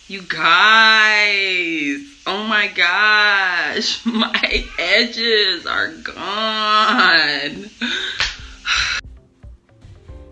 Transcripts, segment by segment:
You guys, oh my gosh, my edges are gone.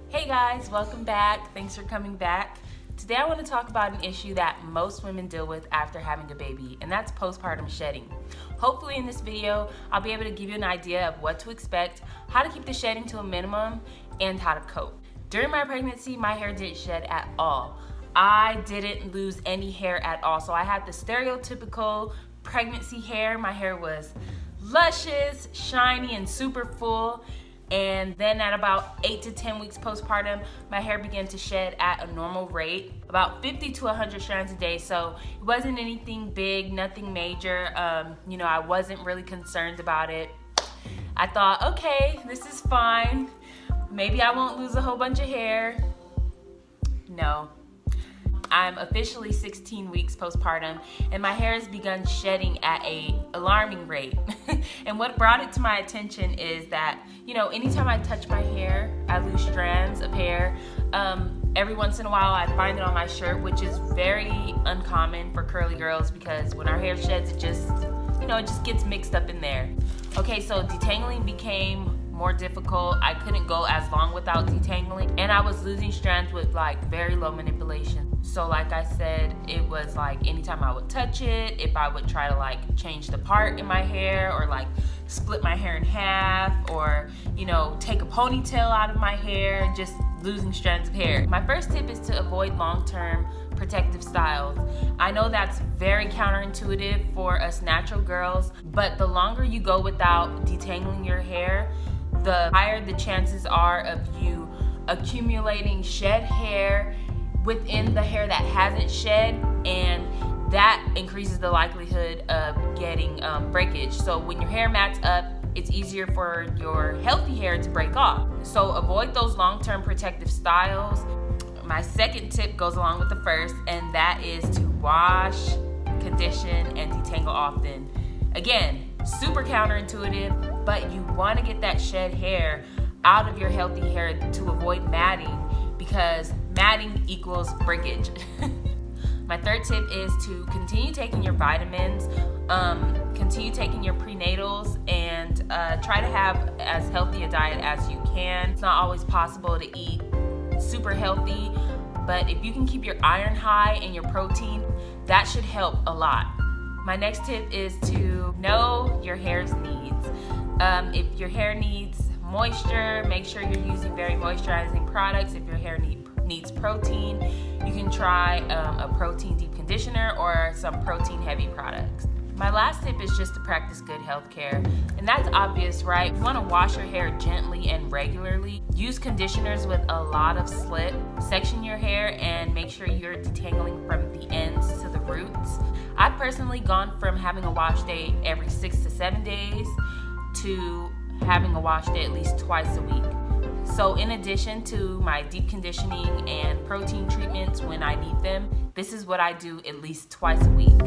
Hey guys, welcome back. Thanks for coming back. Today I want to talk about an issue that most women deal with after having a baby, and that's postpartum shedding. Hopefully in this video, I'll be able to give you an idea of what to expect, how to keep the shedding to a minimum, and how to cope. During my pregnancy, my hair didn't shed at all. I didn't lose any hair at all. So I had the stereotypical pregnancy hair. My hair was luscious, shiny, and super full. And then at about 8 to 10 weeks postpartum, my hair began to shed at a normal rate, about 50 to 100 strands a day. So it wasn't anything big, nothing major. I wasn't really concerned about it. I thought, okay, this is fine. Maybe I won't lose a whole bunch of hair. No. I'm officially 16 weeks postpartum, and my hair has begun shedding at an alarming rate. And what brought it to my attention is that, anytime I touch my hair, I lose strands of hair. Every once in a while, I find it on my shirt, which is very uncommon for curly girls because when our hair sheds, it just gets mixed up in there. Okay, so detangling became more difficult. I couldn't go as long without detangling, and I was losing strands with very low manipulation. So like I said, it was anytime I would touch it, if I would try to change the part in my hair or split my hair in half or take a ponytail out of my hair, just losing strands of hair. My first tip is to avoid long-term protective styles. I know that's very counterintuitive for us natural girls, but the longer you go without detangling your hair, the higher the chances are of you accumulating shed hair within the hair that hasn't shed, and that increases the likelihood of getting breakage. So when your hair mats up, it's easier for your healthy hair to break off. So avoid those long-term protective styles. My second tip goes along with the first, and that is to wash, condition, and detangle often. Again, super counterintuitive, but you want to get that shed hair out of your healthy hair to avoid matting, because matting equals breakage. My third tip is to continue taking your vitamins, continue taking your prenatals, and try to have as healthy a diet as you can. It's not always possible to eat super healthy, but if you can keep your iron high and your protein, that should help a lot. My next tip is to know your hair's needs. If your hair needs moisture, make sure you're using very moisturizing products. If your hair needs protein, you can try a protein deep conditioner or some protein heavy products. My last tip is just to practice good health care. And that's obvious, right? You want to wash your hair gently and regularly. Use conditioners with a lot of slip. Section your hair and make sure you're detangling from the ends to the roots. I've personally gone from having a wash day every 6 to 7 days to having a wash day at least twice a week. So in addition to my deep conditioning and protein treatments when I need them, this is what I do at least twice a week.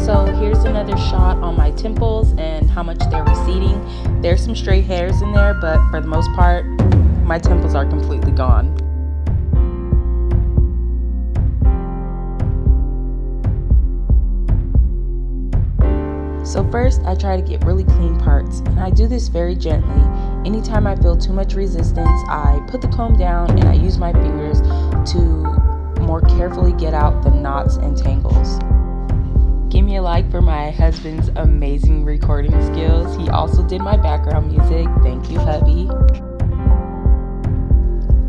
So here's another shot on my temples and how much they're receding. There's some stray hairs in there, but for the most part, my temples are completely gone. So first, I try to get really clean parts, and I do this very gently. Anytime I feel too much resistance, I put the comb down and I use my fingers to more carefully get out the knots and tangles. Give me a like for my husband's amazing recording skills. He also did my background music. Thank you, hubby.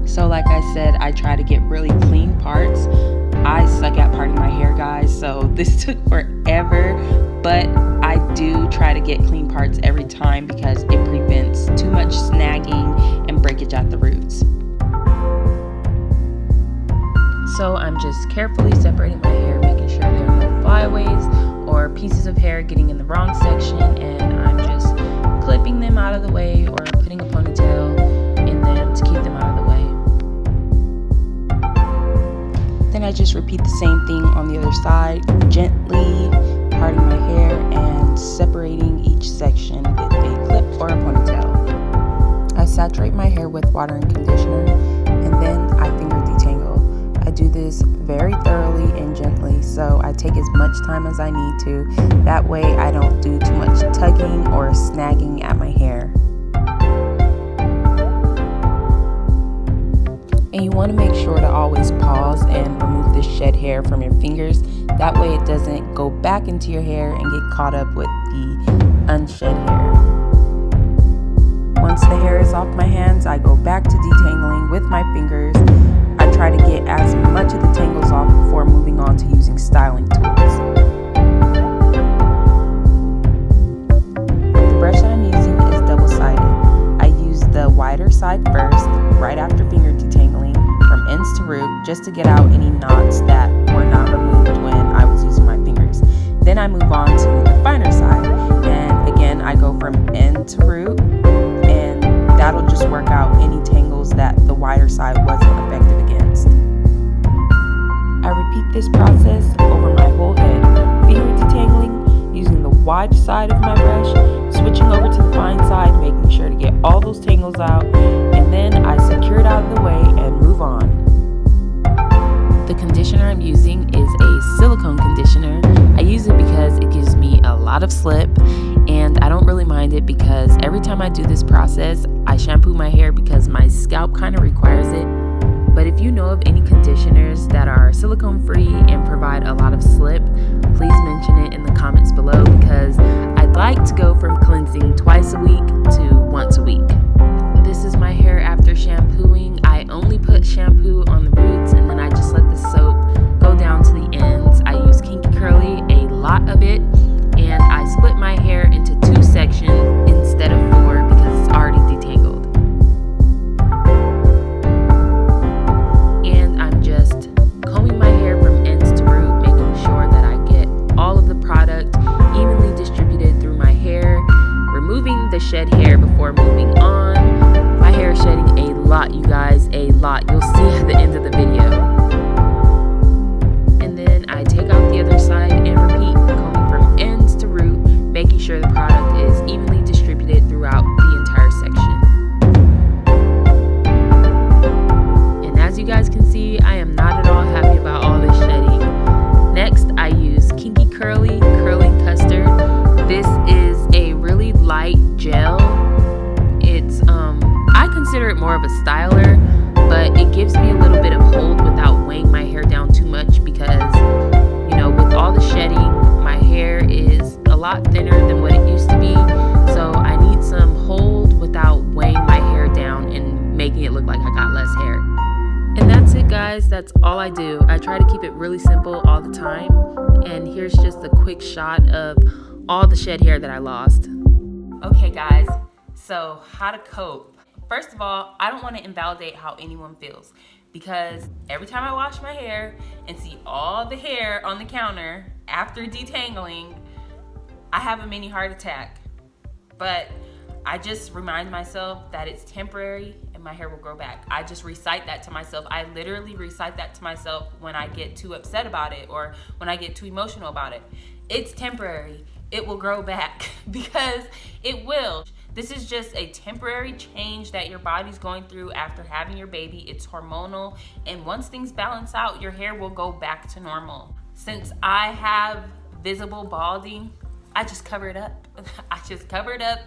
So like I said, I try to get really clean parts. I suck at parting my hair, guys, so this took forever, but I do try to get clean parts every time because it prevents too much snagging and breakage at the roots. So I'm just carefully separating my hair, making sure there are no flyaways or pieces of hair getting in the wrong section, and I'm just clipping them out of the way or putting a ponytail in them to keep them out of the way. Then I just repeat the same thing on the other side, gently parting my hair and separating each section with a clip or a ponytail. I saturate my hair with water and conditioner, and then I finger detangle. I do this very thoroughly and gently, so I take as much time as I need to. That way I don't do too much tugging or snagging at my hair. And you want to make sure to always pause and remove the shed hair from your fingers. That way it doesn't go back into your hair and get caught up with the unshed hair. Once the hair is off my hands, I go back to detangling with my fingers. I try to get as much of the tangles off before moving on to using styling tools. The brush that I'm using is double-sided. I use the wider side first, right after finger detangling, from ends to root, just to get out any knots that were not removed when I was using my fingers. Then I move on to the finer side, and again I go from end to root, and that'll just work out any tangles that the wider side wasn't effective against. I repeat this process over my whole head, finger detangling, using the wide side of my brush, switching over to the fine side, making sure to get all those tangles out, and then I secure it out of the way and move on. The conditioner I'm using is a silicone conditioner. I use it because it gives me a lot of slip, and I don't really mind it because every time I do this process, I shampoo my hair because my scalp kind of requires it. But if you know of any conditioners that are silicone free and provide a lot of slip, please mention it in the comments below because I'd like to go from cleansing twice a week to once a week. This is my hair after shampooing. I only put shampoo on the roots and then I just let the soap go down to the ends. I use Kinky Curly, a lot of it, and I split my hair into 2 sections instead of 4 because it's already detangled. And I'm just combing my hair from ends to root, making sure that I get all of the product evenly distributed through my hair, removing the shed hair before moving on. My hair is shedding a lot, you guys, a lot. You'll see at the end of the video. And then I take out the other side and repeat, combing from ends to root, making sure the product is evenly distributed throughout the entire section. And as you guys can see, I am not at all happy about all this shedding. Next, I use Kinky Curly Curling Custard. This is a really light gel. It's I consider it more of a styler, but it gives me a little bit of hold without weighing my hair down too much because, you know, with all the shedding, my hair is a lot thinner than what it used to be, so I need some hold without weighing my hair down and making it look like I got less hair. And that's it, guys. That's all I do. I try to keep it really simple all the time, and here's just a quick shot of all the shed hair that I lost. Okay, guys, so how to cope. First of all, I don't want to invalidate how anyone feels because every time I wash my hair and see all the hair on the counter after detangling, I have a mini heart attack. But I just remind myself that it's temporary and my hair will grow back. I just recite that to myself. I literally recite that to myself when I get too upset about it or when I get too emotional about it. It's temporary. It will grow back because it will. This is just a temporary change that your body's going through after having your baby. It's hormonal, and once things balance out, your hair will go back to normal. Since I have visible balding, I just cover it up. I just cover it up,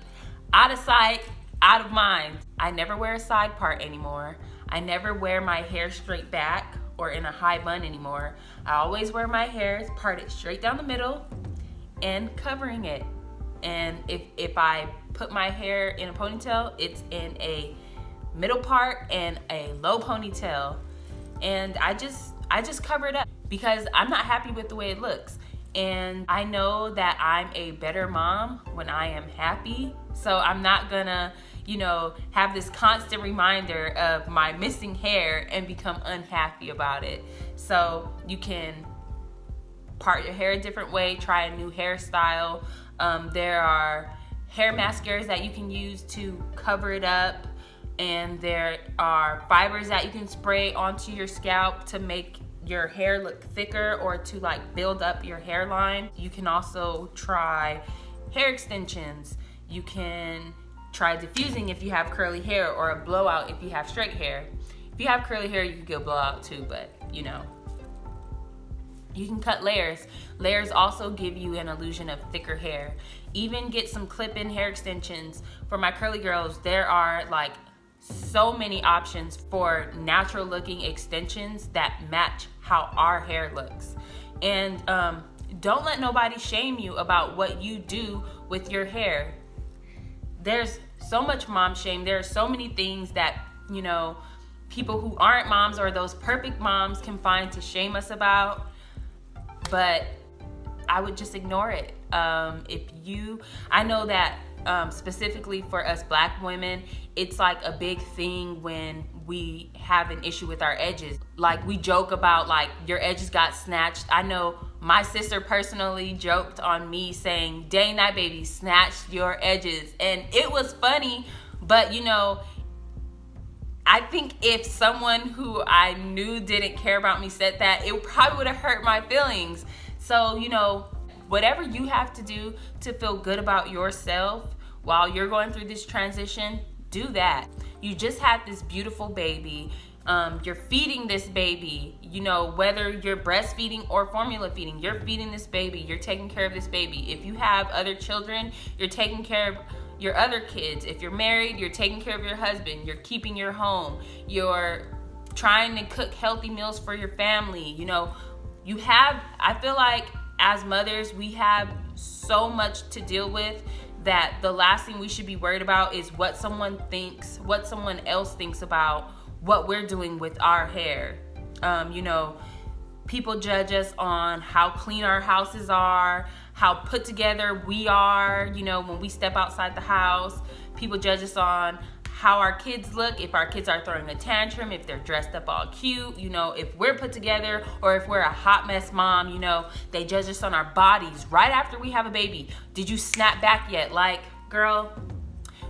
out of sight, out of mind. I never wear a side part anymore. I never wear my hair straight back or in a high bun anymore. I always wear my hair parted straight down the middle and covering it. And if I put my hair in a ponytail, it's in a middle part and a low ponytail. And I just cover it up because I'm not happy with the way it looks. And I know that I'm a better mom when I am happy. So I'm not gonna, have this constant reminder of my missing hair and become unhappy about it. So you can part your hair a different way, try a new hairstyle. There are hair mascaras that you can use to cover it up, and there are fibers that you can spray onto your scalp to make your hair look thicker or to build up your hairline. You can also try hair extensions. You can try diffusing if you have curly hair, or a blowout if you have straight hair. If you have curly hair, you can get a blowout too, but you know. You can cut layers. Layers also give you an illusion of thicker hair. Even get some clip-in hair extensions. For my curly girls, there are like so many options for natural looking extensions that match how our hair looks. And don't let nobody shame you about what you do with your hair. There's so much mom shame. There are so many things that, you know, people who aren't moms or those perfect moms can find to shame us about. But I would just ignore it. I know that specifically for us Black women, it's like a big thing when we have an issue with our edges. Like we joke about like your edges got snatched. I know my sister personally joked on me saying, dang, that baby snatched your edges. And it was funny, but you know, I think if someone who I knew didn't care about me said that, it probably would have hurt my feelings. So, you know, whatever you have to do to feel good about yourself while you're going through this transition, do that. You just had this beautiful baby. You're feeding this baby, you know, whether you're breastfeeding or formula feeding, you're feeding this baby, you're taking care of this baby. If you have other children, you're taking care of your other kids. If you're married, you're taking care of your husband, you're keeping your home, you're trying to cook healthy meals for your family. You know, I feel like as mothers, we have so much to deal with that the last thing we should be worried about is what someone else thinks about what we're doing with our hair. You know, people judge us on how clean our houses are, how put together we are, you know, when we step outside the house. People judge us on how our kids look, if our kids are throwing a tantrum, if they're dressed up all cute, you know, if we're put together or if we're a hot mess mom, you know. They judge us on our bodies right after we have a baby. Did you snap back yet? Like, girl,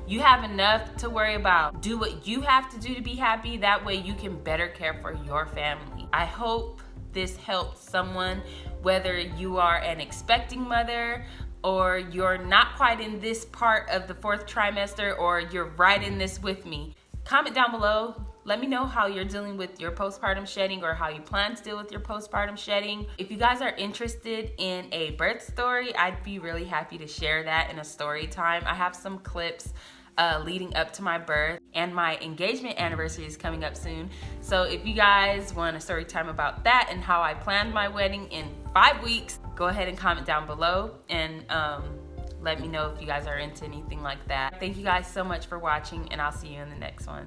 you have enough to worry about. Do what you have to do to be happy. That way you can better care for your family. I hope this helps someone, whether you are an expecting mother or you're not quite in this part of the 4th trimester or you're right in this with me. Comment down below. Let me know how you're dealing with your postpartum shedding or how you plan to deal with your postpartum shedding. If you guys are interested in a birth story, I'd be really happy to share that in a story time. I have some clips leading up to my birth, and my engagement anniversary is coming up soon. So if you guys want a story time about that and how I planned my wedding in 5 weeks, go ahead and comment down below and let me know if you guys are into anything like that. Thank you guys so much for watching, and I'll see you in the next one.